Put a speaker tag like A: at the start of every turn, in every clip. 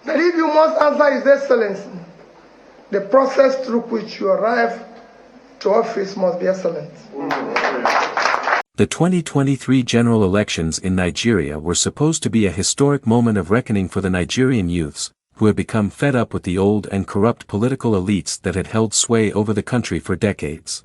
A: that if you must answer His Excellency, the process through which you arrive to office must be excellent.
B: The 2023 general elections in Nigeria were supposed to be a historic moment of reckoning for the Nigerian youths, who had become fed up with the old and corrupt political elites that had held sway over the country for decades.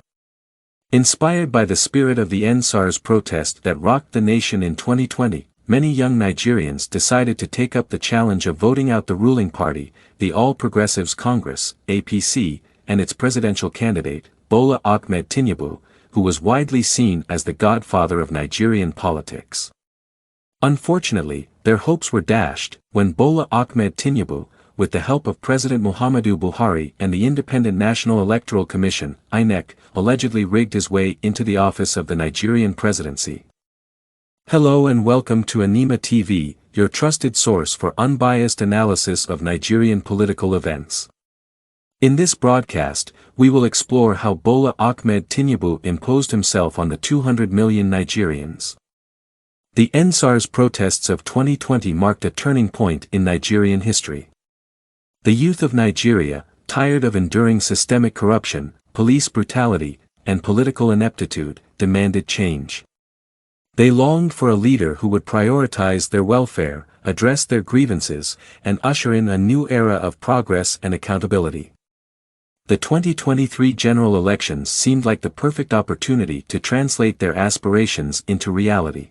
B: Inspired by the spirit of the EndSARS protest that rocked the nation in 2020, many young Nigerians decided to take up the challenge of voting out the ruling party, the All Progressives Congress, APC, and its presidential candidate, Bola Ahmed Tinubu, who was widely seen as the godfather of Nigerian politics. Unfortunately, their hopes were dashed when Bola Ahmed Tinubu, with the help of President Muhammadu Buhari and the Independent National Electoral Commission, INEC, allegedly rigged his way into the office of the Nigerian presidency. Hello and welcome to Enimaar TV, your trusted source for unbiased analysis of Nigerian political events. In this broadcast, we will explore how Bola Ahmed Tinubu imposed himself on the 200 million Nigerians. The EndSARS protests of 2020 marked a turning point in Nigerian history. The youth of Nigeria, tired of enduring systemic corruption, police brutality, and political ineptitude, demanded change. They longed for a leader who would prioritize their welfare, address their grievances, and usher in a new era of progress and accountability. The 2023 general elections seemed like the perfect opportunity to translate their aspirations into reality.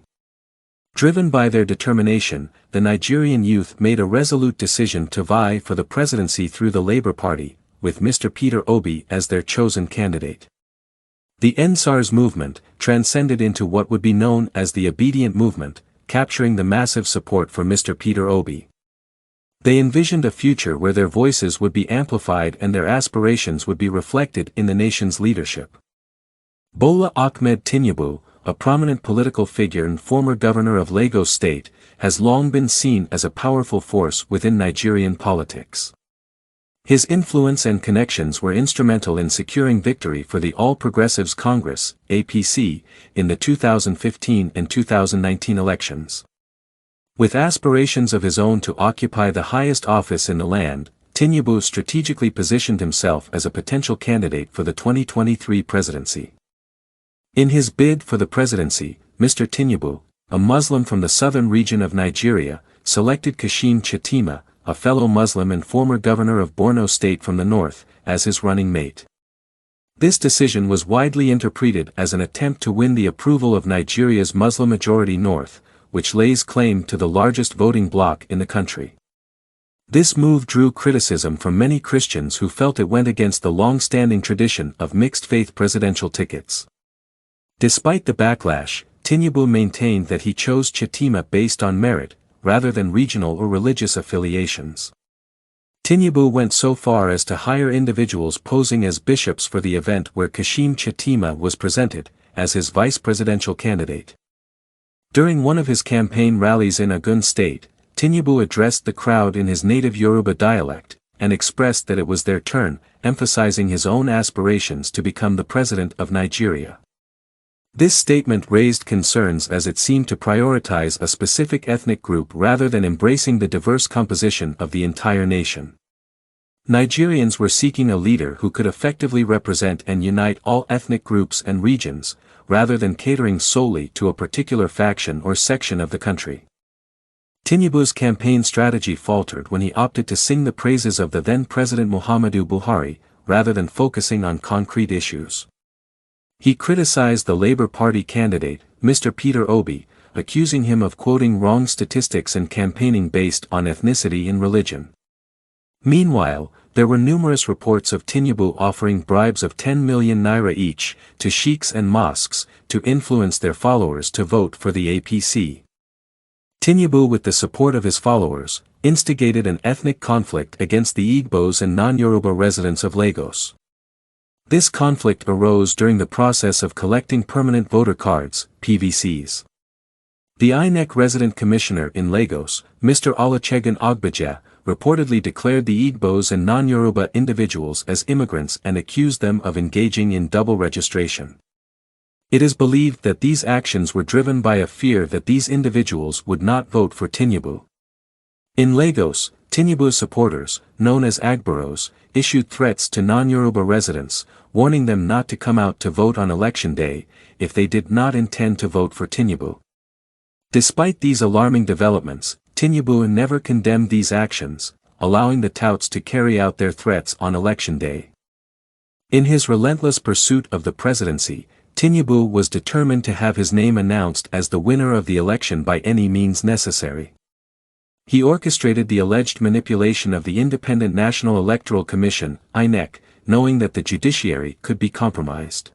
B: Driven by their determination, the Nigerian youth made a resolute decision to vie for the presidency through the Labour Party, with Mr. Peter Obi as their chosen candidate. The EndSARS movement transcended into what would be known as the obedient movement, capturing the massive support for Mr. Peter Obi. They envisioned a future where their voices would be amplified and their aspirations would be reflected in the nation's leadership. Bola Ahmed Tinubu, a prominent political figure and former governor of Lagos State, has long been seen as a powerful force within Nigerian politics. His influence and connections were instrumental in securing victory for the All Progressives Congress, APC, in the 2015 and 2019 elections. With aspirations of his own to occupy the highest office in the land, Tinubu strategically positioned himself as a potential candidate for the 2023 presidency. In his bid for the presidency, Mr. Tinubu, a Muslim from the southern region of Nigeria, selected Kashim Shettima, a fellow Muslim and former governor of Borno State from the north, as his running mate. This decision was widely interpreted as an attempt to win the approval of Nigeria's Muslim-majority north, which lays claim to the largest voting bloc in the country. This move drew criticism from many Christians who felt it went against the long-standing tradition of mixed-faith presidential tickets. Despite the backlash, Tinubu maintained that he chose Shettima based on merit, rather than regional or religious affiliations. Tinubu went so far as to hire individuals posing as bishops for the event where Kashim Shettima was presented, as his vice-presidential candidate. During one of his campaign rallies in Ogun State, Tinubu addressed the crowd in his native Yoruba dialect, and expressed that it was their turn, emphasizing his own aspirations to become the president of Nigeria. This statement raised concerns as it seemed to prioritize a specific ethnic group rather than embracing the diverse composition of the entire nation. Nigerians were seeking a leader who could effectively represent and unite all ethnic groups and regions, rather than catering solely to a particular faction or section of the country. Tinubu's campaign strategy faltered when he opted to sing the praises of the then-President Muhammadu Buhari, rather than focusing on concrete issues. He criticized the Labour Party candidate, Mr. Peter Obi, accusing him of quoting wrong statistics and campaigning based on ethnicity and religion. Meanwhile, there were numerous reports of Tinubu offering bribes of 10 million naira each to sheikhs and mosques to influence their followers to vote for the APC. Tinubu, with the support of his followers, instigated an ethnic conflict against the Igbos and non-Yoruba residents of Lagos. This conflict arose during the process of collecting permanent voter cards, PVCs. The INEC resident commissioner in Lagos, Mr. Olusegun Ogbeja, reportedly declared the Igbos and non-Yoruba individuals as immigrants and accused them of engaging in double registration. It is believed that these actions were driven by a fear that these individuals would not vote for Tinubu. In Lagos, Tinubu's supporters, known as Agboros, issued threats to non-Yoruba residents, warning them not to come out to vote on election day, if they did not intend to vote for Tinubu. Despite these alarming developments, Tinubu never condemned these actions, allowing the touts to carry out their threats on election day. In his relentless pursuit of the presidency, Tinubu was determined to have his name announced as the winner of the election by any means necessary. He orchestrated the alleged manipulation of the Independent National Electoral Commission, INEC, knowing that the judiciary could be compromised.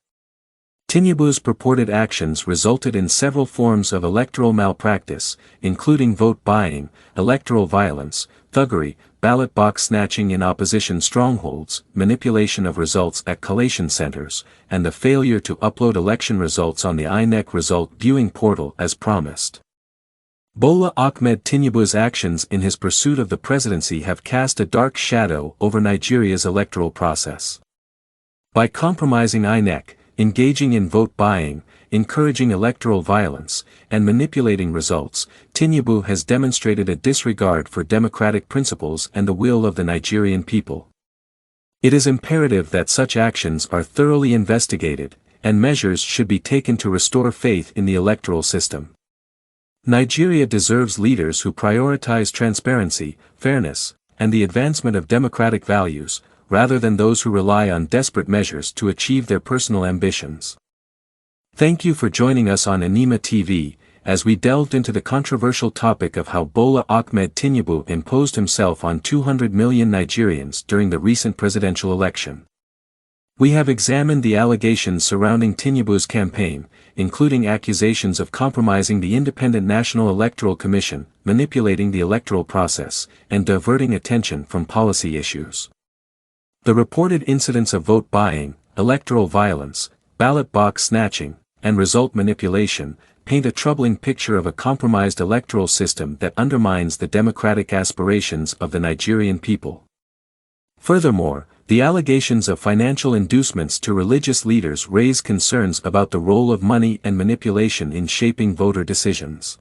B: Tinubu's purported actions resulted in several forms of electoral malpractice, including vote buying, electoral violence, thuggery, ballot box snatching in opposition strongholds, manipulation of results at collation centers, and the failure to upload election results on the INEC result viewing portal as promised. Bola Ahmed Tinubu's actions in his pursuit of the presidency have cast a dark shadow over Nigeria's electoral process. By compromising INEC, engaging in vote buying, encouraging electoral violence, and manipulating results, Tinubu has demonstrated a disregard for democratic principles and the will of the Nigerian people. It is imperative that such actions are thoroughly investigated, and measures should be taken to restore faith in the electoral system. Nigeria deserves leaders who prioritize transparency, fairness, and the advancement of democratic values, rather than those who rely on desperate measures to achieve their personal ambitions. Thank you for joining us on Enimaar TV, as we delved into the controversial topic of how Bola Ahmed Tinubu imposed himself on 200 million Nigerians during the recent presidential election. We have examined the allegations surrounding Tinubu's campaign, including accusations of compromising the Independent National Electoral Commission, manipulating the electoral process, and diverting attention from policy issues. The reported incidents of vote buying, electoral violence, ballot box snatching, and result manipulation paint a troubling picture of a compromised electoral system that undermines the democratic aspirations of the Nigerian people. Furthermore, the allegations of financial inducements to religious leaders raise concerns about the role of money and manipulation in shaping voter decisions.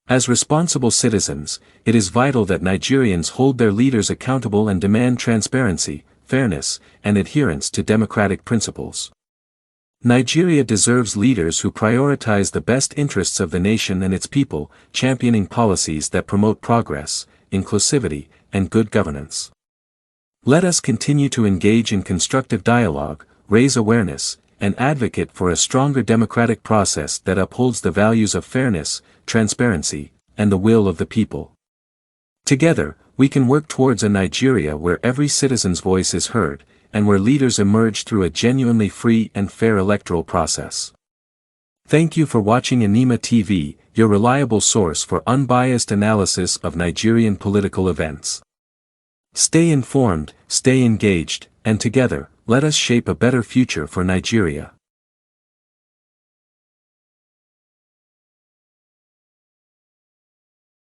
B: As responsible citizens, it is vital that Nigerians hold their leaders accountable and demand transparency, fairness, and adherence to democratic principles. Nigeria deserves leaders who prioritize the best interests of the nation and its people, championing policies that promote progress, inclusivity, and good governance. Let us continue to engage in constructive dialogue, raise awareness, and advocate for a stronger democratic process that upholds the values of fairness, transparency, and the will of the people. Together, we can work towards a Nigeria where every citizen's voice is heard, and where leaders emerge through a genuinely free and fair electoral process. Thank you for watching Enimaar TV, your reliable source for unbiased analysis of Nigerian political events. Stay informed, stay engaged, and together, let us shape a better future for Nigeria.